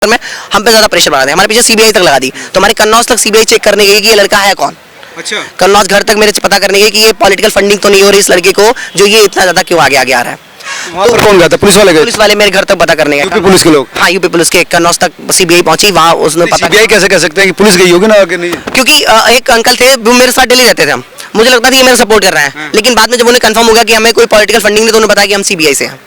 में हम पे ज्यादा प्रेशर बना दें। हमारे पीछे सीबीआई तक लगा दी, तो हमारे कन्नौज तक सीबीआई चेक करने गई कि ये लड़का है कौन। अच्छा, कन्नौज घर तक मेरे पता करने गई कि ये पॉलिटिकल फंडिंग तो नहीं हो रही इस लड़के को, जो ये इतना ज्यादा क्यों आगे आगे आ रहा है। वहाँ पर कौन गया था? पुलिस वाले गए? पुलिस वाले मेरे घर तक पता करने गए। यूपी पुलिस के लोग? हाँ, यूपी पुलिस के कन्नौज तक सीबीआई पहुंची, वहाँ उसने पता। सीबीआई कैसे कह सकते हैं कि पुलिस गई होगी ना आगे? नहीं, क्योंकि एक अंकल थे वो मेरे साथ डेली रहते थे, हम मुझे लगता था कि मेरा सपोर्ट कर रहे हैं, लेकिन बाद में जब उन्हें कंफर्म हो गया कि हमें कोई पॉलिटिकल फंडिंग नहीं, तो उन्होंने बताया कि हम सीबीआई से हैं।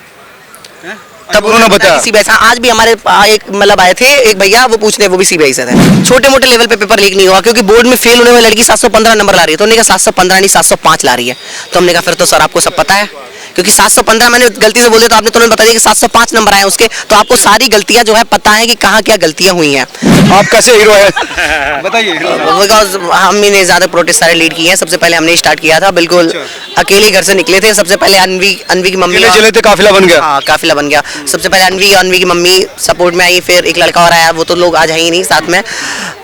तब उन्होंने बताया सीबीआई से। आज भी हमारे एक मतलब आए थे एक भैया, वो पूछने, वो भी सीबीआई से थे। छोटे मोटे लेवल पे पेपर लीक नहीं हुआ, क्योंकि बोर्ड में फेल होने वाली लड़की 715 नंबर ला रही है, तो उन्होंने कहा 715 नहीं 705 ला रही है। तो हमने कहा फिर तो सर आपको सब पता है, क्योंकि 715 मैंने गलती से बोल दिया, तो आपने तुरंत बता दिया कि 705 नंबर आए उसके, तो आपको सारी गलतियां जो है पता है कि कहाँ क्या गलतियां हुई हैं। आप कैसे हीरो है बताइए। बिकॉज हमने ज्यादा प्रोटेस्ट सारे लीड किए हैं। सबसे पहले हमने स्टार्ट किया था, बिल्कुल अकेले घर से निकले थे। सबसे पहले अनवी की मम्मी, चले थे, काफिला बन गया। हाँ, काफिला बन गया। सबसे पहले अनवी की मम्मी सपोर्ट में आई, फिर एक लड़का और आया, वो तो लोग आज है ही नहीं साथ में,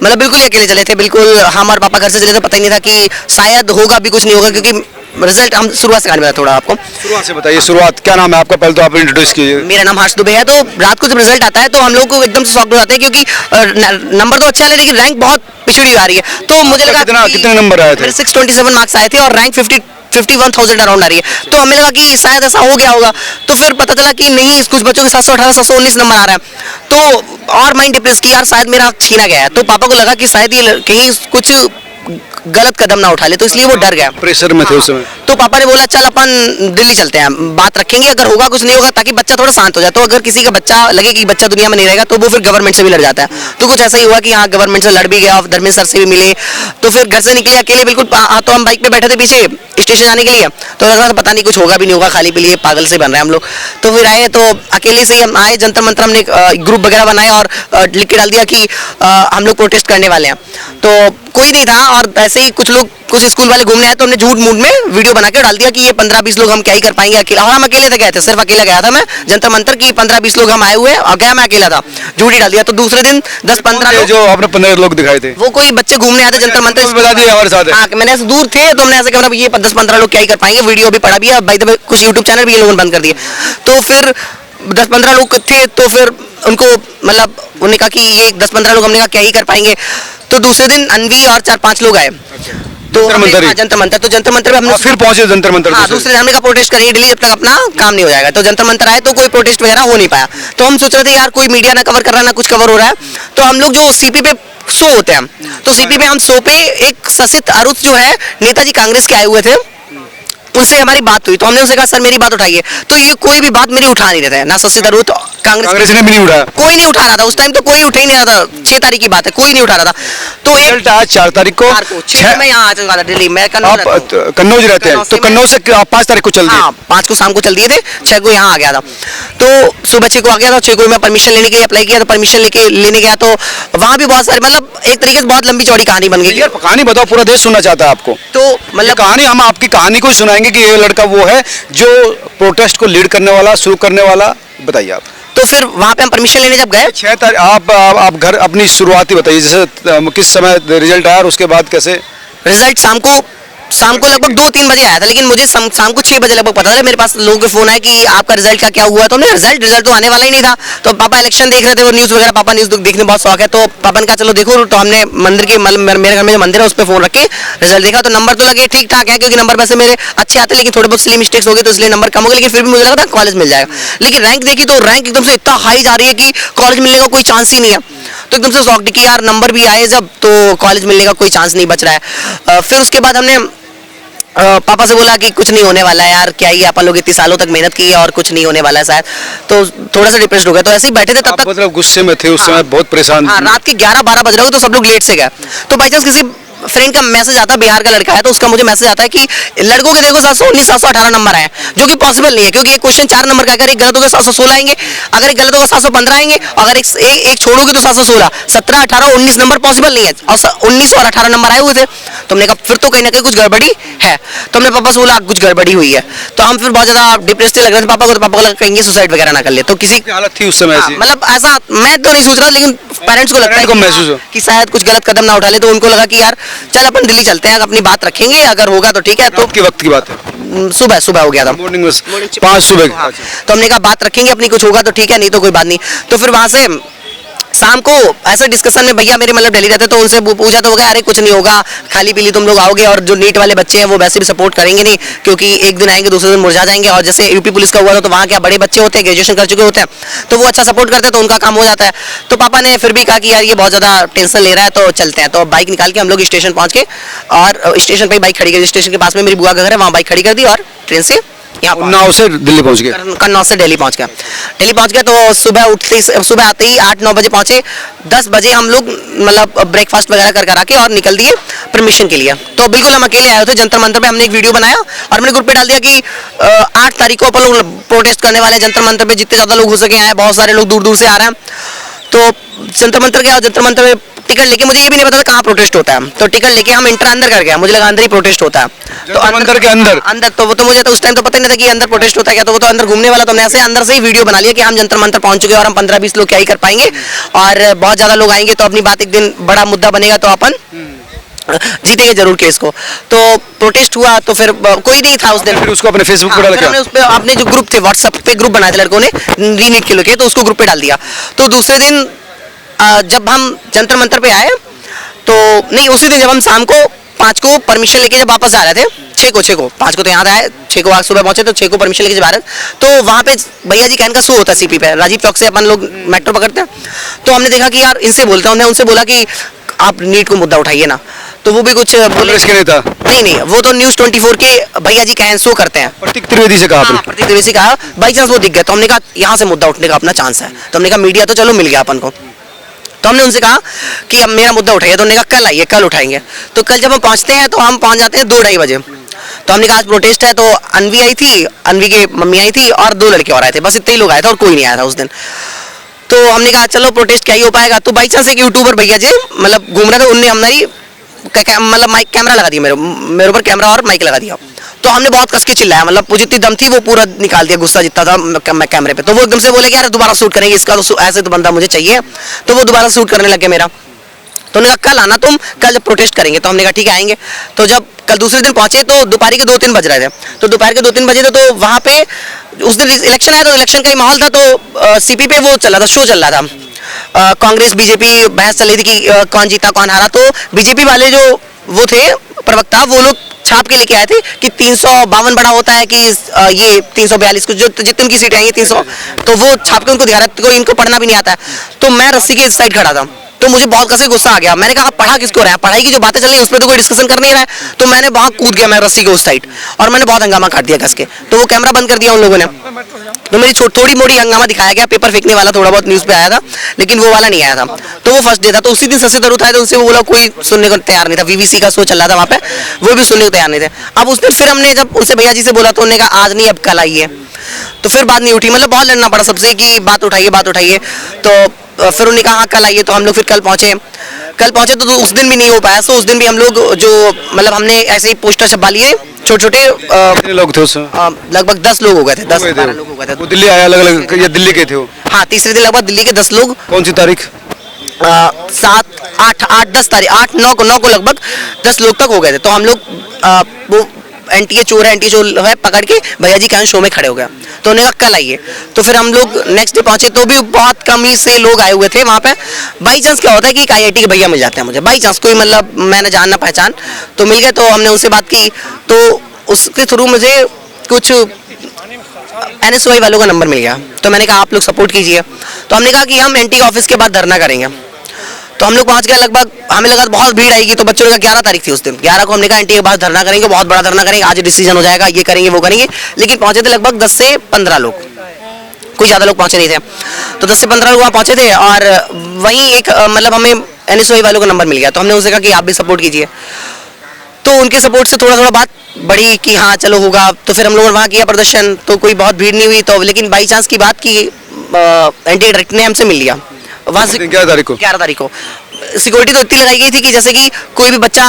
मतलब बिल्कुल अकेले चले थे। बिल्कुल हम और पापा घर से चले थे, पता ही नहीं था कि शायद होगा भी कुछ नहीं होगा, क्योंकि रिजल्ट हम शुरुआत से कहानी थोड़ा आपको शुरुआत से बताइए। शुरुआत क्या नाम है आपका? पहले तो आप इंट्रोड्यूस कीजिए। मेरा नाम हर्ष दुबे है। तो रात को जब रिजल्ट आता है तो हम लोग को एकदम से शॉक हो जाते हैं, क्योंकि नंबर तो अच्छा है लेकिन रैंक बहुत पिछड़ी आ रही है। तो मुझे लगा कितने नंबर आए थे? मेरे 627 मार्क्स आए थे और रैंक 51,000 अराउंड आ रही है। तो हमें लगा कि शायद ऐसा हो गया होगा, तो फिर पता चला कि नहीं, कुछ बच्चों के 718 719 नंबर आ रहा है। तो और माइंड डिप्रेस की, यार शायद मेरा छीना गया है। तो पापा को लगा कि शायद ये कहीं कुछ गलत कदम ना उठा ले, तो इसलिए वो डर गया। प्रेशर में थे उस समय। तो पापा ने बोला चल अपन दिल्ली चलते हैं, बात रखेंगे, अगर होगा कुछ नहीं होगा, ताकि बच्चा थोड़ा शांत हो जाए। तो अगर किसी का बच्चा लगे कि बच्चा दुनिया में नहीं रहेगा, तो वो फिर गवर्नमेंट से भी लड़ जाता है। तो कुछ ऐसा ही हुआ कि हाँ, गवर्नमेंट से लड़ भी गया, धर्मेंद्र सर से भी मिले। तो फिर घर से निकले अकेले बिल्कुल। तो हम बाइक पे बैठे थे पीछे स्टेशन जाने के लिए, तो लग रहा था पता नहीं कुछ होगा भी नहीं होगा, खाली पीली पागल से बन रहे हैं हम लोग। तो फिर आए, तो अकेले से ही हम आए, जंतर मंतर हमने ग्रुप वगैरह बनाए और लिख के डाल दिया कि हम लोग प्रोटेस्ट करने वाले हैं। तो कोई नहीं था, और ऐसे ही कुछ लोग, कुछ स्कूल वाले घूमने आए, तो हमने झूठ मूठ में वीडियो बना के डाल दिया कि ये 15-20 लोग हम क्या ही कर पाएंगे अकेला। और हम अकेले गए थे, सिर्फ अकेला गया था मैं जंतर मंतर की, 15-20 लोग हम आए हुए, और गया मैं अकेला था, झूठ ही डाल दिया। तो दूसरे दिन 10-15 लोग, जो आपने 15 लोग दिखाए थे, वो कोई बच्चे घूमने आए थे जंतर मंतर, बता दिए हमारे साथ। हाँ, मैंने ऐसे दूर थे, तो हमने ऐसे कैमरा, ये 10-15 लोग क्या ही कर पाएंगे, वीडियो भी पड़ा भी है भाई, तो कुछ यूट्यूब चैनल भी ये लोगों ने बंद कर दिए। तो फिर 10-15 लोग थे, तो फिर उनको मतलब उन्होंने कहा कि ये 10-15 लोग, हमने कहा क्या ही कर पाएंगे। तो दूसरे दिन अनवी और 4-5 लोग आए। तो जंतर मंतर, तो जंतर मंतर में हमने फिर पहुंचे जंतर मंतर। हाँ, दूसरे दिन हमने कहा प्रोटेस्ट करेंगे दिल्ली, जब तक अपना काम नहीं हो जाएगा। तो जंतर मंतर आए, तो कोई प्रोटेस्ट वगैरह हो नहीं पाया। तो हम सोच रहे थे यार कोई मीडिया ना कवर कर रहा, ना कुछ कवर हो रहा है। तो हम लोग जो सीपी पे शो होते हैं, तो सीपी पे हम शो पे एक ससित अरुत जो है नेताजी कांग्रेस के आए हुए थे, उनसे हमारी बात हुई। तो हमने उनसे कहा सर मेरी बात उठाइए, तो ये कोई भी बात मेरी उठा नहीं रहे थे, ना शशि थरूर, कांग्रेस ने भी नहीं उठाया, कोई नहीं उठा रहा था उस टाइम, तो कोई उठा ही नहीं रहा था। 6 तारीख की बात है, कोई नहीं उठा रहा था। तो एक 4 तारीख को 6 में यहाँ आ चुका था दिल्ली में, कन्नौज रहते हैं, तो कन्नौज से 5 तारीख को चल दिए। हाँ, 5 को शाम को चल दिए थे, 6 को यहाँ आ गया था। तो सुबह 6 को आ गया था, 6 को मैं परमिशन लेने के लिए अप्लाई किया, तो परमिशन लेने गया, तो वहाँ भी बहुत सारे, मतलब एक तरीके से बहुत लंबी चौड़ी कहानी बन गई। कहानी बताओ, पूरा देश सुनना चाहता है आपको। तो मतलब कहानी, हम आपकी कहानी को सुनाएंगे कि ये लड़का वो है जो प्रोटेस्ट को लीड करने वाला, शुरू करने वाला, बताइए आप। तो फिर वहाँ पे हम परमिशन लेने जब गए, 6 तारीख, आप घर अपनी शुरुआती बताइए, जैसे किस समय रिजल्ट आया और उसके बाद कैसे? रिजल्ट शाम को लगभग 2-3 बजे आया था, लेकिन मुझे शाम को 6 बजे लगभग पता था। मेरे पास लोगों के फोन आए कि आपका रिजल्ट का क्या हुआ, तो हमने रिजल्ट तो आने वाला ही नहीं था। तो पापा इलेक्शन देख रहे थे और न्यूज़ वगैरह, पापा न्यूज़ देखने बहुत शौक है, तो पापा ने कहा चलो देखो। तो हमने मंदिर के, मेरे घर में जो मंदिर है उस पर फोन रख के रिजल्ट देखा, तो नंबर तो लगे ठीक ठाक है, क्योंकि नंबर वैसे मेरे अच्छे आते, लेकिन थोड़े बहुत सिली मिस्टेक्स हो गए, तो इसलिए नंबर कम हो गए, लेकिन फिर भी मुझे लगा था कॉलेज मिल जाएगा। लेकिन रैंक देखी तो रैंक एकदम से इतना हाई जा रही है कि कॉलेज मिलने का कोई चांस ही नहीं है। तो एकदम से शॉक कि यार नंबर भी आए जब, तो कॉलेज मिलने का कोई चांस नहीं बच रहा है। फिर उसके बाद हमने पापा से बोला कि कुछ नहीं होने वाला है यार, क्या ही अपन लोग इतनी सालों तक मेहनत की है और कुछ नहीं होने वाला है शायद। तो थोड़ा सा डिप्रेस्ड हो गया। तो ऐसे ही बैठे थे तब तक, मतलब गुस्से में थे उस समय, बहुत परेशान। हाँ, रात के 11-12 बज रहे हो, तो सब लोग लेट से गए। तो बाई चांस किसी फ्रेंड का मैसेज आता, बिहार का लड़का है, तो उसका मुझे मैसेज आता है कि लड़कों के देखो 719 718 नंबर आए, जो कि पॉसिबल नहीं है, क्योंकि एक क्वेश्चन 4 नंबर का, अगर एक गलत होगा 716 आएंगे, अगर एक गलत होगा 715 आएंगे, अगर एक छोड़ोगे तो 716, 17, 18, 19 नंबर पॉसिबल नहीं है, और 19 और 18 नंबर आए हुए थे। तो हमने कहा फिर तो कहीं ना कहीं कुछ गड़बड़ी है। तो हमने पापा से बोला कुछ गड़बड़ी हुई है। तो हम फिर बहुत ज्यादा डिप्रेस लग रहे थे पापा को, तो पापा को लगा कहीं सुसाइड वगैरह ना कर ले। तो किसी की हालत थी उस समय ऐसी, मतलब ऐसा मैं तो नहीं सोच रहा, लेकिन पेरेंट्स को लगता है महसूस हो कि शायद कुछ गलत कदम ना उठा ले। तो उनको लगा कि यार चल अपन दिल्ली चलते हैं, अपनी बात रखेंगे, अगर होगा तो ठीक है। तो के वक्त की बात है, सुबह हो गया था, मॉर्निंग में 5 सुबह। तो हमने कहा बात रखेंगे अपनी, कुछ होगा तो ठीक है, नहीं तो कोई बात नहीं। तो फिर वहां से शाम को ऐसे डिस्कशन में भैया मेरे मतलब दिल्ली रहते तो उनसे पूछा तो हो गया, अरे कुछ नहीं होगा, खाली पीली तुम लोग आओगे और जो नीट वाले बच्चे हैं वो वैसे भी सपोर्ट करेंगे नहीं, क्योंकि एक दिन आएंगे दूसरे दिन मुरझा जाएंगे। और जैसे यूपी पुलिस का हुआ था तो वहाँ क्या बड़े बच्चे होते हैं, ग्रेजुएशन कर चुके होते हैं, तो वो अच्छा सपोर्ट करते हैं तो उनका काम हो जाता है। तो पापा ने फिर भी कहा कि यार ये बहुत ज़्यादा टेंशन ले रहा है तो चलते हैं। तो बाइक निकाल के हम लोग स्टेशन पहुँच के और स्टेशन पर बाइक खड़ी कर, स्टेशन के पास में मेरी बुआ का घर है, वहाँ बाइक खड़ी कर दी और ट्रेन से यहाँ उन्नाव से दिल्ली पहुंच गए। कन्नौज से दिल्ली पहुंच गया। दिल्ली पहुंच गया तो सुबह आते ही 8-9 बजे पहुंचे। 10 बजे हम लोग मतलब ब्रेकफास्ट वगैरह कर करा के और निकल दिए परमिशन के लिए। तो बिल्कुल हम अकेले आए थे जंतर मंतर पे। हमने एक वीडियो बनाया और मैंने ग्रुप पे डाल दिया कि 8 तारीख को अपन लोग प्रोटेस्ट करने वाले हैं जंतर मंतर पे, जितने ज़्यादा लोग हो सके आए। बहुत सारे लोग दूर दूर से आ रहे हैं। तो जंतर मंतर गया और जंतर मंतर में टिकट लेके, मुझे ये भी नहीं पता था कहाँ प्रोटेस्ट होता है, तो टिकट लेके हम अंदर कर गया, मुझे लगा अंदर ही प्रोटेस्ट होता है। तो अंदर के अंदर तो वो तो मुझे तो उस टाइम तो पता ही नहीं था कि अंदर प्रोटेस्ट होता है क्या, तो वो तो अंदर घूमने वाला। तो हमने ऐसे अंदर से ही वीडियो बना लिया कि हम जंतर मंतर पहुंच चुके हैं और हम 15-20 लोग क्या ही कर पाएंगे और बहुत ज़्यादा लोग आएंगे तो अपनी बात एक दिन बड़ा मुद्दा बनेगा, तो अपन जीतेंगे जरूर केस को। तो प्रोटेस्ट हुआ तो फिर कोई नहीं था उस दिन। फिर उसको अपने फेसबुक पर डाला क्या? हमने उस पे अपने जो ग्रुप थे व्हाट्सएप पे ग्रुप बनाए थे लड़कों ने रीनीट के लोग, तो उसको ग्रुप पे डाल दिया। तो दूसरे दिन जब हम जंतर मंतर पे आए तो नहीं, उसी दिन जब हम शाम को 5 को परमिशन लेके जब वापस आ रहे थे, 6 को 5 को तो यहाँ आए, 6 को आज सुबह पहुंचे, तो 6 को परमिशन लेके जब आ रहे तो वहाँ पे भैया जी कहने का शो होता है सीपी पे, राजीव चौक से अपन लोग मेट्रो पकड़ते हैं। तो हमने देखा कि यार इनसे बोलता हूँ, हमने उनसे बोला कि आप नीट को मुद्दा उठाइए ना, तो वो भी कुछ बोले नहीं, वो तो न्यूज़ 24 के भैया जी कहन शो करते हैं। प्रतीक त्रिवेदी से कहा आपने? प्रतीक त्रिवेदी से कहा, बाई चांस वो दिख गया तो हमने कहा यहाँ से मुद्दा उठने का अपना चांस है। तो हमने कहा मीडिया तो चलो मिल गया अपन को, तो हमने उनसे कहा कि अब मेरा मुद्दा उठाइए। तो उन्होंने कहा कल आइए, कल उठाएंगे। तो कल जब हम पहुंचते हैं तो हम पहुंच जाते हैं 2-2:30 बजे। तो हमने कहा आज प्रोटेस्ट है, तो अनवी आई थी, अनवी की मम्मी आई थी और 2 लड़के और आए थे, बस इतने ही लोग आए थे और कोई नहीं आया था उस दिन। तो हमने कहा चलो प्रोटेस्ट क्या ही हो पाएगा। तो बाई चांस एक यूट्यूबर भैया जी मतलब घूम रहे थे, उनने हमारी मतलब माइक कैमरा लगा दिया, मेरे ऊपर कैमरा और माइक लगा दिया। तो हमने बहुत कस के चिल्लाया, मतलब वो जितनी दम थी वो पूरा निकाल दिया, गुस्सा जितना था कैमरे पे। तो वो एकदम से बोले कि यार दोबारा शूट करेंगे इसका, तो ऐसे तो बंदा मुझे चाहिए। तो वो दोबारा शूट करने लगे मेरा। तो उन्होंने कहा कल आना तुम, कल जब प्रोटेस्ट करेंगे। तो हमने कहा ठीक है आएंगे। तो जब कल दूसरे दिन पहुंचे तो दोपहर के 2-3 बज रहे थे। तो दोपहर के 2-3 बजे थे तो वहाँ पे उस दिन इलेक्शन आया, तो इलेक्शन का ही माहौल था। तो सीपी पे वो चल रहा था, शो चल रहा था, कांग्रेस बीजेपी बहस चल रही थी कि कौन जीता कौन हारा। तो बीजेपी वाले जो वो थे प्रवक्ता, वो लोग छाप के लेके आए थे कि 352 बड़ा होता है कि ये 342 को जो जितनी उनकी सीटें आई 300, तो वो छाप के उनको दिखा रहा है। इनको पढ़ना भी नहीं आता है। तो मैं रस्सी के साइड खड़ा था, तो मुझे बहुत कसे गुस्सा आ गया। मैंने कहा पढ़ा किसको रहा है, पढ़ाई की जो बातें चल रही है उस पर तो कोई डिस्कशन कर नहीं रहा है। तो मैंने वहाँ कूद गया, मैं रस्सी के उस साइड, और मैंने बहुत हंगामा काट दिया कस के। तो वो कैमरा बंद कर दिया उन लोगों ने। तो मेरी थोड़ी मोड़ी हंगामा दिखाया गया, पेपर फेंकने वाला थोड़ा बहुत न्यूज़ पे आया था, लेकिन वो वाला नहीं आया था। तो वो फर्स्ट डे था। तो उसी दिन शशि थरूर आए थे, उनसे वो बोला, कोई सुनने को तैयार नहीं था। वीवीसी का शो चल रहा था वहाँ पे, वो भी सुनने को तैयार नहीं थे। अब उस दिन फिर हमने जब उनसे भैया जी से बोला तो उन्होंने कहा आज नहीं अब कल आइए। तो फिर बात नहीं उठी, मतलब बहुत लड़ना पड़ा सबसे कि बात उठाइए। तो फिर उन्होंने कहा कल आइए। तो हम लोग फिर कल पहुँचे तो उस दिन भी नहीं हो पाया। सो उस दिन भी हम लोग जो मतलब हमने ऐसे ही पोस्टर छपवा लिए छोटे कितने लोग थे उसमें? लगभग 10 लोग हो गए थे, 10-12 लोग हो गए थे। वो दिल्ली आया अलग अलग या दिल्ली के थे वो? हाँ, तीसरे दिन लगभग दिल्ली के 10 लोग। कौन सी तारीख? 7-8-10 तारीख 8-9 को लगभग 10 लोग तक हो गए थे। तो हम लोग वो एनटीए चोर है पकड़ के भैया जी के शो में खड़े हो गए। तो उन्होंने कहा कल आइए। तो फिर हम लोग नेक्स्ट डे पहुंचे तो भी बहुत कम ही से लोग आए हुए थे वहाँ पे। बाई चांस क्या होता है कि एक IIT के भैया मिल जाते हैं मुझे, बाई चांस कोई मतलब मैंने जान ना पहचान तो मिल गए। तो हमने उनसे बात की, तो उसके थ्रू मुझे कुछ NSY वालों का नंबर मिल गया। तो मैंने कहा आप लोग सपोर्ट कीजिए। तो हमने कहा कि हम NT ऑफिस के बाद धरना करेंगे। तो हम लोग पहुंच गए, लगभग हमें लगा बहुत भीड़ आएगी। तो बच्चों ने कहा 11 तारीख थी उस दिन, 11 को हमने कहा NT के बाद धरना करेंगे, बहुत बड़ा धरना करेंगे, आज डिसीजन हो जाएगा, ये करेंगे वो करेंगे। लेकिन पहुंचे थे लगभग 10 से 15 लोग, कोई ज़्यादा लोग पहुंचे नहीं थे। तो 10 से 15 लोग वहाँ पहुंचे थे और वहीं एक मतलब हमें NSY वालों का नंबर मिल गया। तो हमने उनसे कहा कि आप भी सपोर्ट कीजिए। तो उनके सपोर्ट से थोड़ा बात बढ़ी कि हाँ चलो होगा। तो फिर हम लोगों ने वहाँ किया प्रदर्शन, तो कोई बहुत भीड़ नहीं हुई। तो लेकिन बाई चांस की बात की NT डायरेक्टर ने हमसे मिल लिया वहाँ से 11 तारीख को। सिक्योरिटी तो इतनी लगाई गई थी कि जैसे कि कोई भी बच्चा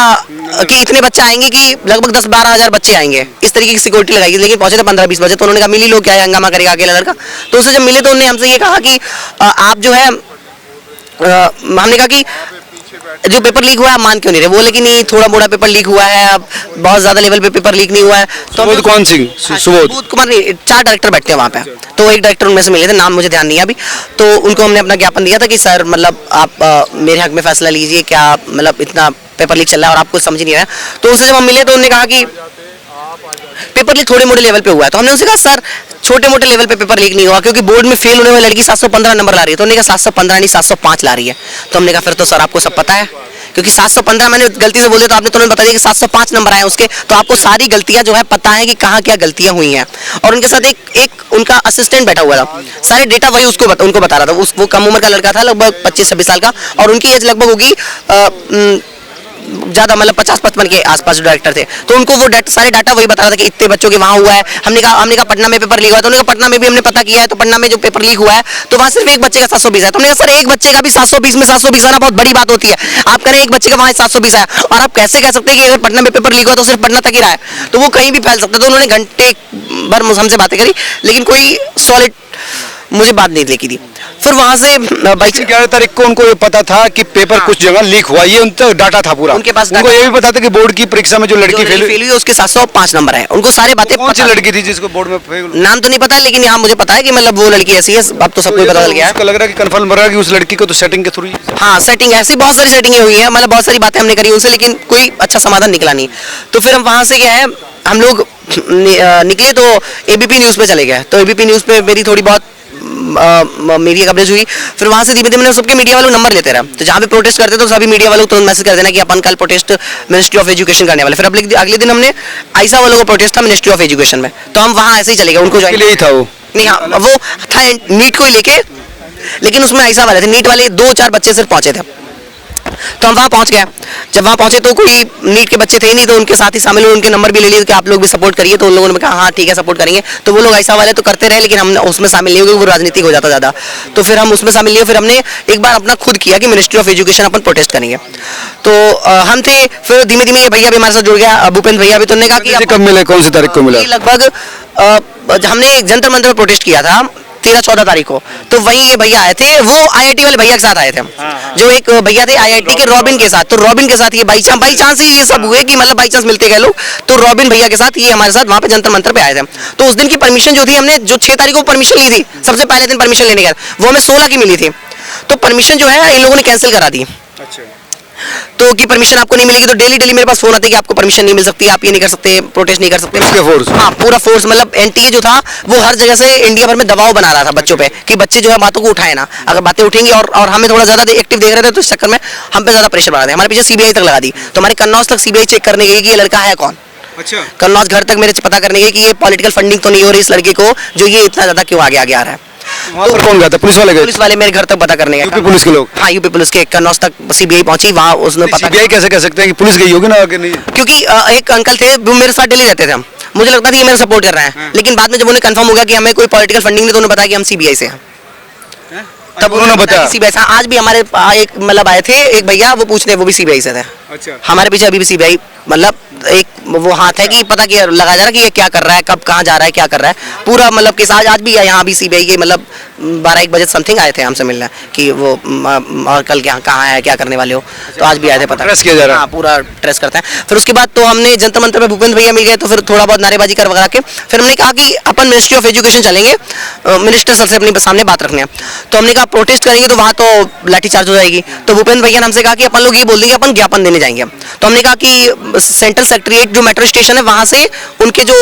कि इतने बच्चे आएंगे कि लगभग 10-12 हज़ार बच्चे आएंगे, इस तरीके की सिक्योरिटी लगाई गई। लेकिन पहुंचे थे 15-20 बजे। तो उन्होंने कहा मिली लोग क्या है, हंगामा करेगा अकेला लड़का। तो उससे जब मिले तो उन्होंने हमसे ये कहा कि आप जो है हमने कहा कि जो पेपर लीक हुआ है आप मान क्यों नहीं रहे, बोले कि नहीं थोड़ा मोड़ा पेपर लीक हुआ है, अब बहुत ज्यादा लेवल पे पेपर लीक नहीं हुआ है। तो सुबोध कौन सिंह? सुबोध सुबोध कुमार नहीं, 4 डायरेक्टर बैठते हैं वहाँ पे, तो एक डायरेक्टर उनमें से मिले थे, नाम मुझे ध्यान नहीं है अभी। तो उनको हमने अपना ज्ञापन दिया था कि सर मतलब आप मेरे हक में फैसला लीजिए, क्या मतलब इतना पेपर लीक चल रहा है और आपको समझ नहीं आ रहा। तो उनसे जब हम मिले तो उन्होंने कहा कि पेपर लीक थोड़े मोटे लेवल पे हुआ है। तो हमने उनसे कहा सर छोटे मोटे लेवल पे पेपर लीक नहीं हुआ, क्योंकि बोर्ड में फेल होने वाली लड़की 715 नंबर ला रही है। तो उन्होंने कहा 715 नहीं 705 ला रही है। तो हमने कहा फिर तो सर आपको सब पता है, क्योंकि 715 मैंने गलती से बोल दिया तो आपने तुरंत बता दिया कि 705 नंबर आए उसके, तो आपको सारी गलतियां जो है पता है कि कहाँ क्या गलतियां हुई हैं। और उनके साथ एक उनका असिस्टेंट बैठा हुआ था, सारे डेटा वही उनको बता रहा था। वो कम उम्र का लड़का था, लगभग 25-26 साल का, और उनकी एज लगभग होगी ज्यादा, मतलब 50-55 के आसपास जो डायरेक्टर थे। तो उनको वो सारे डाटा वही बता रहा था कि इतने बच्चों के वहाँ हुआ है। हमने कहा पटना में पेपर लीक हुआ है, तो उन्होंने कहा पटना में भी हमने पता किया है, तो पटना में जो पेपर लीक हुआ है तो वहाँ सिर्फ एक बच्चे का 720 है। तो हमने कहा सर एक बच्चे का भी 720 में 720 आना बहुत बड़ी बात होती है, आप करें एक बच्चे का वहाँ 720 आया, और आप कैसे कह सकते हैं कि अगर पटना में पेपर लीक हुआ तो सिर्फ पटना तक ही रहा है, तो वो कहीं भी फैल सकता है। तो उन्होंने घंटे भर हमसे बातें करी, लेकिन कोई सॉलिड मुझे बात नहीं लेके दी। फिर वहां से 11 तारीख को उनको ये पता था कि पेपर कुछ जगह लीक हुआ, ये उनका डाटा था पूरा उनके पास। उनको ये भी पता था कि बोर्ड की परीक्षा में जो लड़की फेल हुई उसके 705 नंबर है, उनको सारे बातें। कौन सी लड़की थी जिसको बोर्ड में फेल? नाम तो नहीं पता, लेकिन यहाँ मुझे पता है कि मतलब वो लड़की ऐसी है, अब तो सबको पता चल गया है। लग रहा है कि कंफर्म लग रहा है कि उस लड़की को तो सेटिंग के थ्रू। हाँ सेटिंग, ऐसी बहुत सारी सेटिंगें हुई है, मतलब बहुत सारी बातें हमने करी उनसे, लेकिन कोई अच्छा समाधान निकला नहीं। तो फिर हम वहां से क्या है, हम लोग निकले तो एबीपी न्यूज पे चले गए। तो एबीपी न्यूज पे मेरी थोड़ी बहुत मीडिया कवरेज हुई। फिर वहां से धीमे धीमे सबके मीडिया वालों नंबर लेते रहे, तो जहाँ पे प्रोटेस्ट करते तो सभी मीडिया वालों को तुरंत मैसेज कर देना कि अपन कल प्रोटेस्ट मिनिस्ट्री ऑफ एजुकेशन करने वाले। फिर अगले दिन हमने आइसा वालों को प्रोटेस्ट था मिनिस्ट्री ऑफ एजुकेशन में, तो हम वहाँ ऐसे ही चले गए उनको ज्वाइन। ही था वो नहीं, हाँ वो था नीट को ही लेके, लेकिन उसमें आइसा वाले थे, नीट वाले 2-4 बच्चे सिर्फ पहुंचे थे। तो हम वहाँ पहुंच गए। जब वहाँ पहुंचे तो कोई नीट के बच्चे थे ही नहीं, तो उनके साथ ही शामिल हुए, उनके नंबर भी ले लिए कि आप लोग भी सपोर्ट करिए। तो उन लोगों ने कहा हाँ ठीक है सपोर्ट करेंगे। तो वो लोग ऐसा वाले तो करते रहे, लेकिन हम उसमें शामिल नहीं हुए, वो राजनीतिक हो जाता ज़्यादा। तो फिर हम उसमें शामिल नहीं हुए। फिर हमने एक बार अपना खुद किया कि ministry of education upon protest करेंगे। तो हम थे, फिर धीमे धीमे ये भैया भी हमारे साथ जुड़ गया, भूपेंद्र भैया भी। तो उन्होंने कहा कि कब मिले, कौन सी तारीख को मिला? लगभग हमने जंतर मंतर में प्रोटेस्ट किया था 13-14 तारीख को। तो वहीं ये भैया आए थे, वो आईआईटी वाले भैया के साथ आए थे, जो एक भैया थे आईआईटी के रॉबिन के साथ। तो रॉबिन के साथ ये बाई चांस ही ये सब हुए कि मतलब बाई चांस मिलते गए लोग। तो रॉबिन भैया के साथ ये हमारे साथ वहाँ पे जंतर मंतर पे आए थे। तो उस दिन की परमिशन जो थी, हमने जो 6 तारीख को परमिशन ली थी, सबसे पहले दिन परमिशन लेने गए, वो हमें 16 की मिली थी। तो परमिशन जो है इन लोगों ने कैंसिल करा दी। तो कि परमिशन आपको नहीं मिलेगी। तो डेली मेरे पास फोन आते कि आपको परमिशन नहीं मिल सकती, आप ये नहीं कर सकते, प्रोटेस्ट नहीं कर सकते। फोर्स? हाँ पूरा फोर्स, मतलब एनटीए जो था वो हर जगह से इंडिया भर में दबाव बना रहा था बच्चों पे कि बच्चे जो है बातों को उठाए ना। अगर बातें उठेंगी और हमें थोड़ा ज्यादा एक्टिव देख रहे थे तो इस चक्कर में हम पे ज्यादा प्रेशर बना रहे। हमारे पीछे सीबीआई तक लगा दी। तो हमारे कन्नौज तक सीबीआई चेक करने गई कि ये लड़का है कौन। अच्छा, कन्नौज घर तक मेरे पता करने गई कि ये पॉलिटिकल फंडिंग तो नहीं हो रही इस लड़के को, जो ये इतना ज्यादा क्यों आगे आ रहा है। वहाँ पर कौन गया था? पुलिस वाले गए? पुलिस वाले मेरे घर तक पता करने गए। यूपी पुलिस के लोग? हाँ यूपी पुलिस के, कन्नौज तक सीबीआई पहुंची, वहाँ उसने पता। सीबीआई कैसे कह सकते हैं कि पुलिस गई होगी ना आगे? नहीं, क्योंकि एक अंकल थे वो मेरे साथ डेली रहते थे, मुझे लगता था कि मेरा सपोर्ट कर रहे हैं। लेकिन बाद में जब उन्हें कंफर्म हो गया कि हमें कोई पॉलिटिकल फंडिंग नहीं, तो उन्होंने बताया कि हम सीबीआई से हैं। तब उन्होंने बताया सीबीआई से। आज भी हमारे एक मतलब आए थे एक भैया, वो पूछते वो भी सीबीआई से थे। अच्छा, हमारे पीछे अभी भी सीबीआई, मतलब एक वो हाथ है कि पता कि लगा जा रहा है कि ये क्या कर रहा है, कब कहाँ जा रहा है, क्या कर रहा है पूरा, मतलब कि आज भी है यहाँ भी सीबीआई के, मतलब 12-1 बजे समथिंग आए थे हमसे मिलने कि वो और कल क्या कहाँ है, क्या करने वाले हो। तो आज भी आए थे, पता ट्रेस किया जा रहा है। हाँ पूरा ट्रेस करते हैं। फिर उसके बाद तो हमने जंतर मंतर में भूपेंद्र भैया मिल गए, तो फिर थोड़ा बहुत नारेबाजी कर वगैरह के फिर हमने कहा कि अपन मिनिस्ट्री ऑफ एजुकेशन चलेंगे, मिनिस्टर सर से अपने सामने बात रखने हैं। तो हमने कहा प्रोटेस्ट करेंगे तो वहाँ तो लाठीचार्ज हो जाएगी। तो भूपेंद्र भैया ने हमसे कहा कि अपन लोग ये बोल देंगे अपन ज्ञापन देने जाएंगे। तो हमने कहा कि सेंट्रल सेक्रेटरीट जो मेट्रो स्टेशन है वहाँ से उनके जो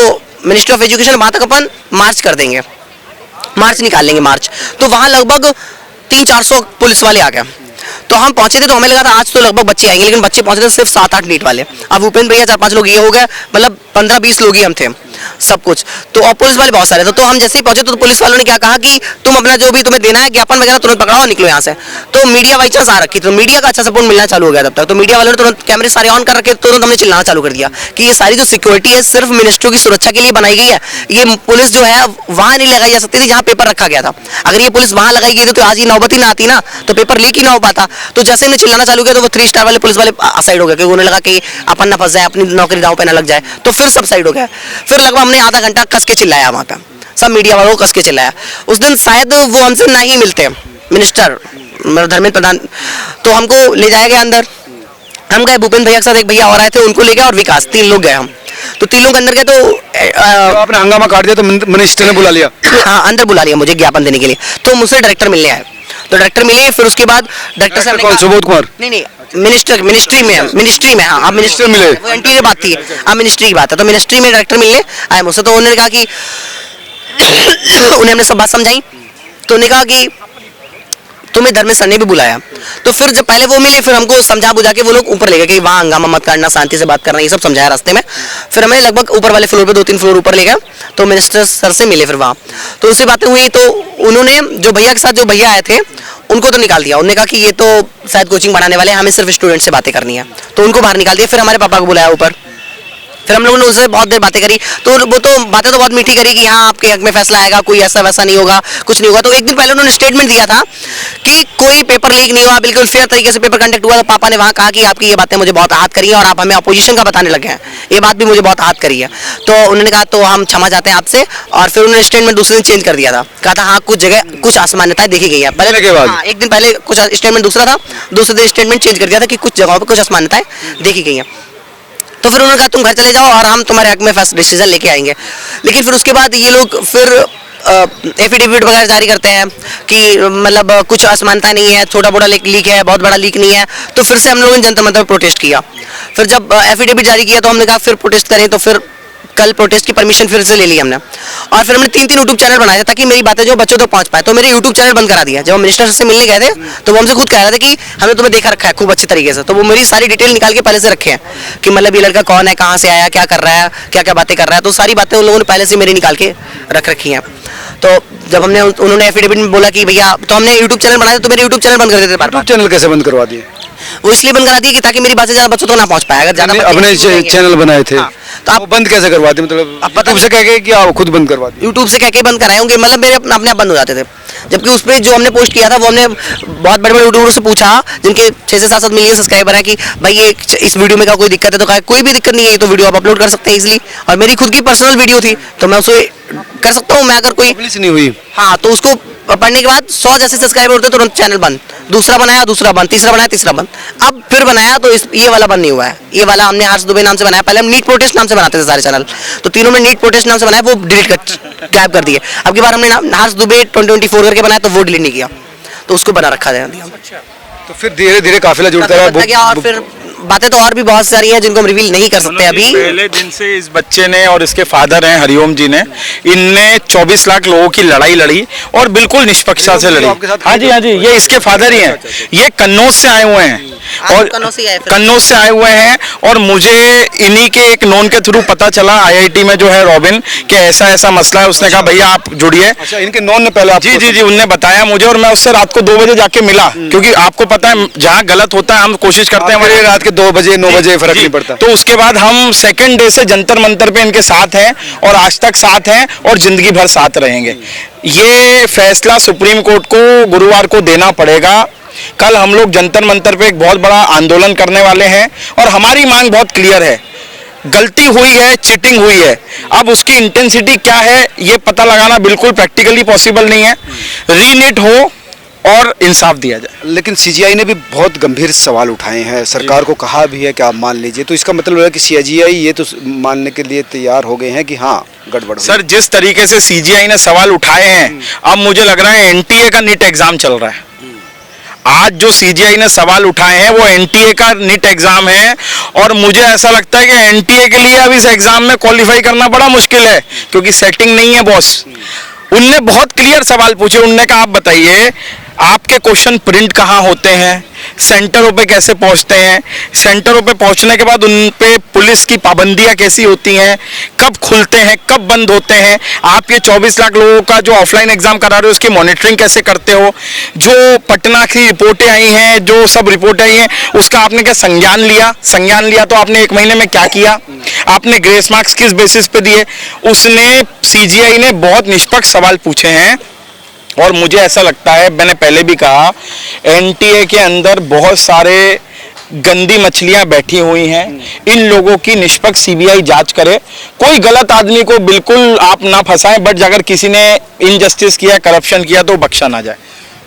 मिनिस्ट्री ऑफ एजुकेशन वहाँ तक अपन मार्च कर देंगे, मार्च निकाल लेंगे मार्च। तो वहाँ लगभग 300-400 पुलिस वाले आ गए। तो हम पहुंचे थे तो हमें लगा था आज तो लगभग बच्चे आएंगे, लेकिन बच्चे पहुंचे थे सिर्फ 7-8 नीट वाले। अब भूपेंद्र भैया 4-5 लोग ये हो गए, मतलब 15-20 लोग ही हम थे सब कुछ। तो और पुलिस वाले बहुत सारे थे। तो हम जैसे ही पहुंचे तो पुलिस वालों ने क्या कहा कि तुम अपना जो भी तुम्हें देना है ज्ञापन वगैरह तुरंत पकड़ाओ, निकलो यहाँ से। तो मीडिया बाई चांस आ रखी, तो मीडिया का अच्छा सपोर्ट मिलना चालू हो गया तब तक। तो मीडिया वालों ने तुरंत कैमरे सारे ऑन कर रखे, तुरंत हमने चिल्लाना चालू कर दिया कि ये सारी जो सिक्योरिटी है सिर्फ मिनिस्ट्रियों की सुरक्षा के लिए बनाई गई है। ये पुलिस जो है वहाँ नहीं लगाई जा सकती थी जहाँ पेपर रखा गया था। अगर ये पुलिस वहाँ लगाई गई थी तो आज ये नौबत ही ना आती ना, तो पेपर लीक ही ना हो पाता। तो जैसे हमने चिल्लाना चालू किया तो वो 3 स्टार वाले पुलिस वाले साइड हो गए, क्योंकि उन्हें लगा कि अपन ना फंस जाए, अपनी नौकरी दांव पे ना लग जाए। तो फिर सब साइड हो गया। फिर लगभग हमने आधा घंटा कस के चिल्लाया वहाँ पे, सब मीडिया वालों को कस के चिल्लाया। उस दिन शायद वो हमसे ना ही मिलते मिनिस्टर मतलब धर्मेंद्र प्रधान, तो हमको ले जाया गया अंदर। हम गए, भूपेंद्र भैया के साथ एक भैया और आए थे, उनको ले गए, और विकास, 3 लोग गए हम। तो 3 लोग अंदर गए तो तो आपने हंगामा काट दिया तो मिनिस्टर ने बुला लिया। हाँ, अंदर बुला लिया मुझे ज्ञापन देने के लिए। तो मुझसे डायरेक्टर मिलने आए, तो डायरेक्टर मिले, फिर उसके बाद डायरेक्टर साहब ने कौन, कहा- सुबोध कुमार? नहीं, मिनिस्ट्री में हाँ, अब मिनिस्ट्री मिले। वो एनटी की बात थी, अब मिनिस्ट्री की बात है। तो मिनिस्ट्री में डायरेक्टर मिलने आए मुझसे, तो उन्होंने कहा कि उन्हें हमने सब बात समझाई, तो उन्होंने कहा कि तुम्हें धर्मेंद्र सर ने भी बुलाया। तो फिर जब पहले वो मिले, फिर हमको समझा बुझा के वो लोग ऊपर ले गए कि वहाँ हंगामा मत करना, शांति से बात करना, ये सब समझाया रास्ते में। फिर हमें लगभग ऊपर वाले फ्लोर पे 2-3 फ्लोर ऊपर ले गया, तो मिनिस्टर सर से मिले फिर वहाँ। तो उससे बातें हुई, तो उन्होंने जो भैया के साथ जो भैया आए थे उनको तो निकाल दिया। उन्होंने कहा कि ये तो शायद कोचिंग बढ़ाने वाले हैं, हमें सिर्फ स्टूडेंट से बातें करनी है, तो उनको बाहर निकाल दिया। फिर हमारे पापा को बुलाया ऊपर, फिर हम लोगों ने उससे बहुत देर बातें करी। तो वो तो बातें तो बहुत मीठी करी कि हाँ आपके हक में फैसला आएगा, कोई ऐसा वैसा नहीं होगा, कुछ नहीं होगा। तो एक दिन पहले उन्होंने स्टेटमेंट दिया था कि कोई पेपर लीक नहीं हुआ, बिल्कुल फेयर तरीके से पेपर कंडक्ट हुआ। तो पापा ने वहाँ कहा कि आपकी ये बातें मुझे बहुत आहत करी है, और आप हमें अपोजिशन का बताने लगे हैं, ये बात भी मुझे बहुत आहत करी है। तो उन्होंने कहा तो हम क्षमा चाहते हैं आपसे, और फिर उन्होंने स्टेटमेंट दूसरे दिन चेंज कर दिया था। कहा था हाँ कुछ जगह कुछ असामान्यताएं देखी गई है। मिलने के बाद? हाँ, एक दिन पहले कुछ स्टेटमेंट दूसरा था, दूसरे दिन स्टेटमेंट चेंज कर दिया था कि कुछ जगहों पर कुछ असामान्यताएं देखी गई हैं। तो फिर उन्होंने कहा तुम घर चले जाओ और हम तुम्हारे हक में फर्स्ट डिसीजन लेके आएंगे। लेकिन फिर उसके बाद ये लोग फिर एफिडेविट वगैरह जारी करते हैं कि मतलब कुछ असमानता नहीं है, छोटा मोटा लीक है, बहुत बड़ा लीक नहीं है। तो फिर से हम लोगों ने जनता मंत्र में प्रोटेस्ट किया। फिर जब एफिडेविट जारी किया तो हमने कहा फिर प्रोटेस्ट करें, तो फिर कल प्रोटेस्ट की परमिशन फिर से ले ली हमने, और फिर हमने 3 यूट्यूब चैनल बनाए थे ताकि मेरी बातें जो बच्चों तक पहुंच पाए। तो मेरे यूट्यूब चैनल बंद करा दिया। जब हम मिनिस्टर से मिलने गए थे तो वो हमसे खुद कह रहे थे कि हमने तुम्हें देखा रखा है खूब अच्छे तरीके से। तो वो मेरी सारी डिटेल निकाल के पहले से रखे हैं कि मतलब ये लड़का कौन है, कहाँ से आया, क्या कर रहा है, क्या क्या बातें कर रहा है। तो सारी बातें उन लोगों ने पहले से मेरी निकाल के रख रखी हैं। तो जब हमने उन्होंने एफिडेविट में बोला कि भैया, तो हमने यूट्यूब चैनल बनाया, तो मेरे यूट्यूब चैनल बंद कर देते बार बार। चैनल कैसे बंद करवा दिए? वो इसलिए बंद करा दिया कि ताकि मेरी बातें ज़्यादा बच्चों तक ना पहुंच पाए। अगर ज़्यादा अपने चैनल बनाए थे तो आप बंद कैसे करवा दिए? मतलब अब पता यूट्यूब से कह के कि आप खुद बंद करवा दिए? यूट्यूब से कह के बंद कराए होंगे, मतलब मेरे अपने आप बंद हो जाते थे। जबकि उस पर जो हमने पोस्ट किया था वो हमने बहुत बड़े बड़े यूट्यूबरों से पूछा जिनके 6 से 7 मिलियन सब्सक्राइबर है कि भाई ये इस वीडियो में क्या कोई दिक्कत है? तो कहा कोई भी दिक्कत नहीं है, ये तो वीडियो आप अपलोड कर सकते हैं इजीली। और मेरी खुद की पर्सनल वीडियो थी तो मैं उसे कर सकता हूँ। मैं अगर कोई पब्लिश नहीं हुई? हाँ, तो उसको पढ़ने के बाद 100 जैसे सब्सक्राइबर होते तुरंत चैनल बंद, दूसरा बनाया दूसरा बंद, तीसरा बनाया तीसरा बंद, अब फिर बनाया तो ये वाला बंद नहीं हुआ है। ये वाला हमने हर्ष दुबे नाम से बनाया, पहले हम नीट प्रोटेस्ट नाम से बनाते थे सारे चैनल, तो तीनों में नीट प्रोटेस्ट नाम से बनाया, वो डिलीट कर गायब कर दिए। अब की बार हमने हर्ष दुबे 2024 करके बनाया तो वो डिलीट नहीं किया, तो उसको बना रखा है। तो फिर धीरे धीरे काफिला जुड़ता रहा और फिर बातें तो और भी बहुत सारी हैं जिनको हम रिवील नहीं कर सकते अभी। पहले दिन से इस बच्चे ने और इसके फादर हैं हरिओम जी ने, इनने 24 लाख लोगों की लड़ाई लड़ी और बिल्कुल निष्पक्षता से लड़ी। हाँ जी, ये इसके फादर ही हैं। ये कन्नौज से आए हुए हैं और कन्नौज से आए हुए हैं, और मुझे इन्हीं के एक नोन के थ्रू पता चला आईआईटी में जो है रॉबिन कि ऐसा ऐसा मसला है। उसने कहा भैया आप जुड़िए। अच्छा, इनके नोन ने पहले जी जी जी उनने बताया मुझे, और मैं उससे रात को 2 बजे जाके मिला, क्योंकि आपको पता है जहाँ गलत होता है हम कोशिश करते हैं हमारे रात के 2 बजे 9 बजे फर्क नहीं पड़ता। तो उसके बाद हम सेकंड डे से जंतर मंतर पे इनके साथ हैं और आज तक साथ हैं और जिंदगी भर साथ रहेंगे। ये फैसला सुप्रीम कोर्ट को गुरुवार को देना पड़ेगा। कल हम लोग जंतर मंतर पे एक बहुत बड़ा आंदोलन करने वाले हैं और हमारी मांग बहुत क्लियर है। गलती हुई है, चीटिंग हुई है, अब उसकी इंटेंसिटी क्या है ये पता लगाना बिल्कुल प्रैक्टिकली पॉसिबल नहीं है। रीनीट हो और इंसाफ दिया जाए। लेकिन सीजीआई ने भी बहुत गंभीर सवाल उठाए हैं, सरकार को कहा भी है कि आप मान लीजिए, तो इसका मतलब है कि सीजीआई ये तो मानने के लिए तैयार हो गए हैं कि हाँ गड़बड़ हुई। सर जिस तरीके से सीजीआई ने सवाल उठाए हैं, अब मुझे लग रहा है एनटीए का नीट एग्जाम चल रहा है। आज जो सीजीआई ने सवाल उठाए हैं वो एनटीए का नीट एग्जाम है, और मुझे ऐसा लगता है कि एनटीए के लिए अब इस एग्जाम में क्वालिफाई करना बड़ा मुश्किल है, क्योंकि सेटिंग नहीं है बॉस। उनने बहुत क्लियर सवाल पूछे। उनने कहा आप बताइए आपके क्वेश्चन प्रिंट कहाँ होते हैं, सेंटरों पे कैसे पहुंचते हैं, सेंटरों पे पहुंचने के बाद उन पे पुलिस की पाबंदियां कैसी होती हैं, कब खुलते हैं कब बंद होते हैं, आप ये 24 लाख लोगों का जो ऑफलाइन एग्जाम करा रहे हो उसकी मॉनिटरिंग कैसे करते हो, जो पटना की रिपोर्टें आई हैं, जो सब रिपोर्टें आई हैं उसका आपने क्या संज्ञान लिया तो आपने 1 महीने में क्या किया, आपने ग्रेस मार्क्स किस बेसिस पे दिए। उसने सीजीआई ने बहुत निष्पक्ष सवाल पूछे हैं, और मुझे ऐसा लगता है, मैंने पहले भी कहा, एनटीए के अंदर बहुत सारे गंदी मछलियां बैठी हुई हैं। इन लोगों की निष्पक्ष सीबीआई जांच करे। कोई गलत आदमी को बिल्कुल आप ना फंसाएं, बट अगर किसी ने इनजस्टिस किया, करप्शन किया तो बख्शा ना जाए।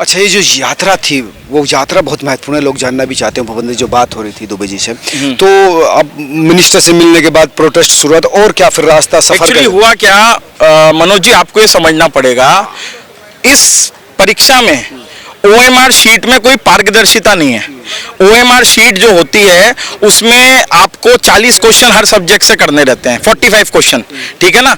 अच्छा, ये जो यात्रा थी वो यात्रा बहुत महत्वपूर्ण है, लोग जानना भी चाहते हैं भवन में जो बात हो रही थी दुबे जी से। तो अब मिनिस्टर से मिलने के बाद प्रोटेस्ट शुरुआत, और क्या फिर रास्ता सफर एक्चुअली हुआ क्या, मनोज जी आपको ये समझना पड़ेगा, इस परीक्षा में OMR शीट में कोई पारदर्शिता नहीं है। OMR शीट जो होती है उसमें आपको 40 क्वेश्चन हर सब्जेक्ट से करने रहते हैं, 45 क्वेश्चन, ठीक है ना,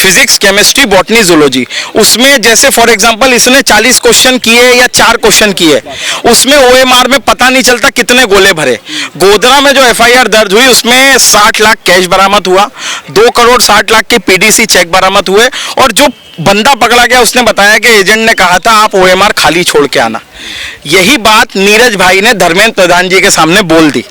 फिजिक्स, केमिस्ट्री, बॉटनी, जूलॉजी। उसमें जैसे फॉर एग्जांपल इसने 40 क्वेश्चन किए या 4 क्वेश्चन किए, उसमें OMR में पता नहीं चलता कितने गोले भरे। गोधरा में जो FIR दर्ज हुई उसमें 60 लाख कैश बरामद हुआ, 2 करोड़ 60 लाख के PDC चेक बरामद हुए, और जो बंदा पकड़ा गया उसने बताया कि एजेंट ने कहा था आप OMR खाली छोड़ के आना। यही बात नीरज भाई ने धर्मेंद्र प्रधान जी के सामने बोल दी।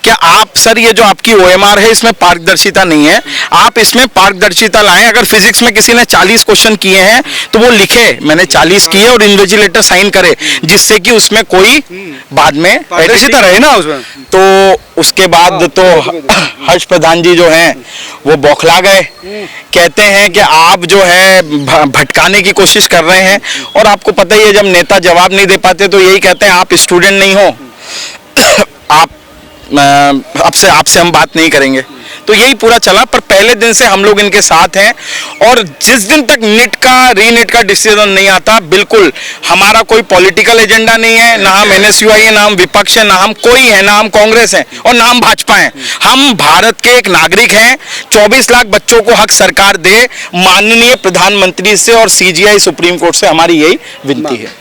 क्या आप सर ये जो आपकी OMR है इसमें पारदर्शिता नहीं है, आप इसमें पारदर्शिता लाएं। अगर फिजिक्स में किसी ने 40 क्वेश्चन किए हैं तो वो लिखे मैंने 40 किए और इन्विजिलेटर साइन करे, जिससे कि उसमें कोई बाद में पारदर्शिता रहे ना उसमें। तो उसके बाद तो हर्ष प्रधान जी जो हैं वो बौखला गए, कहते हैं कि आप जो है भटकाने की कोशिश कर रहे हैं। और आपको पता ही है जब नेता जवाब नहीं दे पाते तो यही कहते हैं आप स्टूडेंट नहीं हो, आप आपसे हम बात नहीं करेंगे। तो यही पूरा चला, पर पहले दिन से हम लोग इनके साथ हैं। और जिस दिन तक रीनीट का डिसीजन नहीं आता, बिल्कुल हमारा कोई पॉलिटिकल एजेंडा नहीं है, ना हम NSUI है, ना हम विपक्ष है, ना हम कोई है, ना हम कांग्रेस है और ना हम भाजपा है। हम भारत के एक नागरिक हैं। 24 लाख बच्चों को हक सरकार दे, माननीय प्रधानमंत्री से और CGI सुप्रीम कोर्ट से हमारी यही विनती है।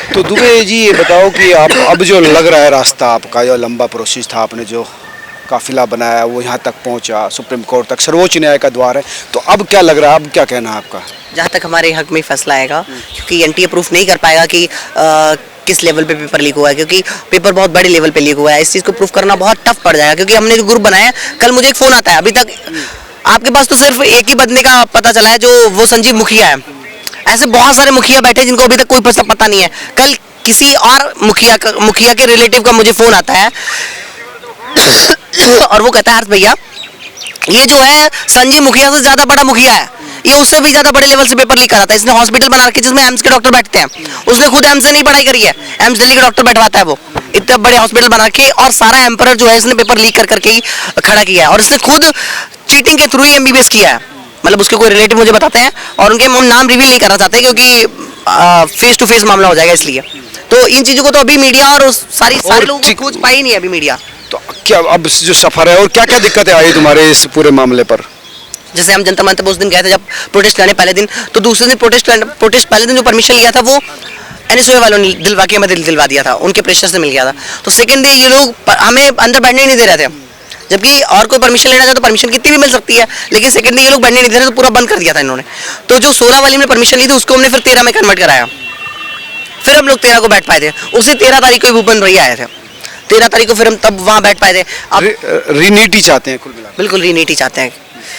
तो दुबे जी ये बताओ कि आप अब जो लग रहा है रास्ता आपका, जो लंबा प्रोसेस था, आपने जो काफिला बनाया वो यहाँ तक पहुँचा, सुप्रीम कोर्ट तक, सर्वोच्च न्याय का द्वार है, तो अब क्या लग रहा है, अब क्या कहना है आपका? जहाँ तक हमारे हक में फैसला आएगा, क्योंकि NTA प्रूफ नहीं कर पाएगा कि किस लेवल पे पेपर लीक हुआ है, क्योंकि पेपर बहुत बड़े लेवल पे लीक हुआ है। इस चीज़ को प्रूफ करना बहुत टफ पड़ जाएगा, क्योंकि हमने जो ग्रुप बनाया, कल मुझे एक फ़ोन आता है, अभी तक आपके पास तो सिर्फ एक ही बंदे का पता चला है जो वो संजीव मुखिया है। ऐसे बहुत सारे मुखिया बैठे जिनको अभी तक कोई पता नहीं है। कल किसी और मुखिया के रिलेटिव का मुझे फ़ोन आता है और वो कहता है हर्ष भैया ये जो है संजीव मुखिया से ज़्यादा बड़ा मुखिया है, ये उससे भी ज़्यादा बड़े लेवल से पेपर लीक कराता है। इसने हॉस्पिटल बना रखे जिसमें एम्स के डॉक्टर बैठते हैं, उसने खुद एम्स से नहीं पढ़ाई करी है, एम्स दिल्ली के डॉक्टर बैठवाता है वो। इतने बड़े हॉस्पिटल बना के और सारा एम्पर जो है इसने पेपर लीक कर करके ही खड़ा किया है, और इसने खुद चीटिंग के थ्रू ही MBBS किया है। मतलब उसके कोई रिलेटिव मुझे बताते हैं, और उनके नाम रिवील नहीं करना चाहते क्योंकि फेस टू फेस मामला हो जाएगा इसलिए। तो इन चीज़ों को तो अभी मीडिया और सारे लोगों को खोज पाई नहीं है अभी मीडिया। तो क्या अब जो सफर है और क्या क्या दिक्कतें आई तुम्हारे इस पूरे मामले पर? जैसे हम जनता मंच पर उस दिन गए थे जब प्रोटेस्ट करने पहले दिन, तो दूसरे दिन प्रोटेस्ट पहले दिन जो परमिशन लिया था वो NSUI वालों ने दिलवा दिया था, उनके प्रेशर से मिल गया था। तो सेकंड डे ये लोग हमें अंदर बैठने नहीं दे रहे थे, जबकि और कोई परमिशन लेना चाहे तो परमिशन कितनी भी मिल सकती है, लेकिन सेकंड डे ये लोग बैठने नहीं दे रहे, तो पूरा बंद कर दिया था इन्होंने। तो जो 16 वाली में परमिशन ली थी उसको हमने फिर 13 में कन्वर्ट कराया, फिर हम लोग 13 को बैठ पाए थे। उसी 13 तारीख को भूपेंद्र भैया आए थे, 13 तारीख को फिर हम तब वहाँ बैठ पाए थे। अब रीनीट ही चाहते हैं कुल मिलाकर? बिल्कुल रीनीट ही चाहते हैं।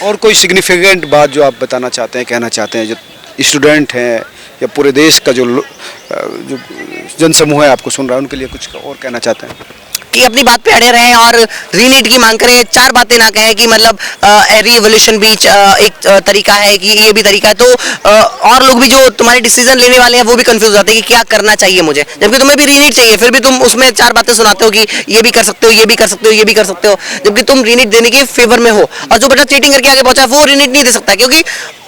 और कोई सिग्निफिकेंट बात जो आप बताना चाहते हैं, कहना चाहते हैं, जो स्टूडेंट हैं या पूरे देश का जो जनसमूह है आपको सुन रहा है, उनके लिए कुछ और कहना चाहते हैं? कि अपनी बात पे अड़े रहें और रीनीट की मांग करें, 4 बातें ना कहें कि मतलब रीवोल्यूशन भी एक तरीका है कि ये भी तरीका है। तो और लोग भी जो तुम्हारे डिसीजन लेने वाले हैं वो भी कंफ्यूज होते हैं कि क्या करना चाहिए मुझे, जबकि तुम्हें भी रीनीट चाहिए, फिर भी तुम उसमें 4 बातें सुनाते हो कि ये भी कर सकते हो, ये भी कर सकते हो, ये भी कर सकते हो, जबकि तुम रीनीट देने के फेवर में हो। और जो बच्चा चीटिंग करके आगे पहुंचा वो रीनीट नहीं दे सकता, क्योंकि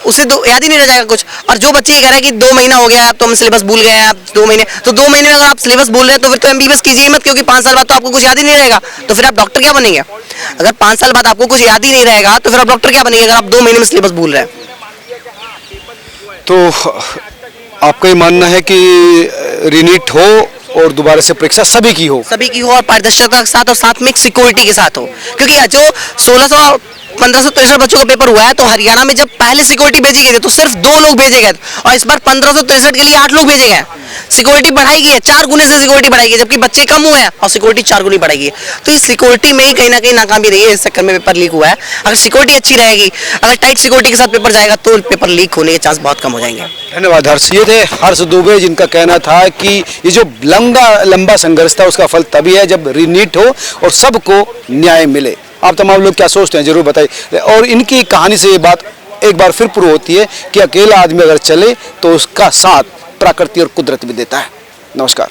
उसे तो याद ही नहीं रह जाएगा कुछ। और जो बच्चे ये कह रहे हैं कि 2 महीना हो गया तो हम सिलेबस भूल गए हैं, आप 2 महीने, तो 2 महीने में अगर आप सिलेबस भूल रहे हैं तो फिर तो MBBS कीजिए मत, क्योंकि 5 साल बाद तो आपको कुछ याद ही नहीं रहेगा, तो फिर आप डॉक्टर क्या बनेंगे? अगर 5 साल बाद आपको कुछ याद ही नहीं रहेगा तो फिर आप डॉक्टर क्या बनेंगे अगर आप 2 महीने में सिलेबस भूल रहे हैं? तो आपका ये मानना है कि रीनीट हो और दोबारा से परीक्षा सभी की हो और पारदर्शिता के साथ, और साथ में एक सिक्योरिटी के साथ हो, क्योंकि जो 1563 बच्चों का पेपर हुआ है तो हरियाणा में जब पहले सिक्योरिटी भेजी गई थी तो सिर्फ 2 लोग भेजे गए, और इस बार 1563 के लिए 8 लोग भेजे गए। सिक्योरिटी बढ़ाई गई है, 4 गुने से सिक्योरिटी बढ़ाई गई, जबकि बच्चे कम हुए हैं और सिक्योरिटी 4 गुनी बढ़ाई गई। तो इस सिक्योरिटी में ही कहीं ना कहीं नाकामी रही है, इस चक्कर में पेपर लीक हुआ है। अगर सिक्योरिटी अच्छी रहेगी, अगर टाइट सिक्योरिटी के साथ पेपर जाएगा तो पेपर लीक होने के चांस बहुत कम हो जाएंगे। धन्यवाद हर्ष। ये थे हर्ष दुबे, जिनका कहना था कि ये जो लंबा संघर्ष था उसका फल तभी है जब रीनीट हो और सबको न्याय मिले। आप तमाम लोग क्या सोचते हैं जरूर बताइए। और इनकी कहानी से ये बात एक बार फिर प्रूव होती है कि अकेला आदमी अगर चले तो उसका साथ प्रकृति और कुदरत भी देता है। नमस्कार।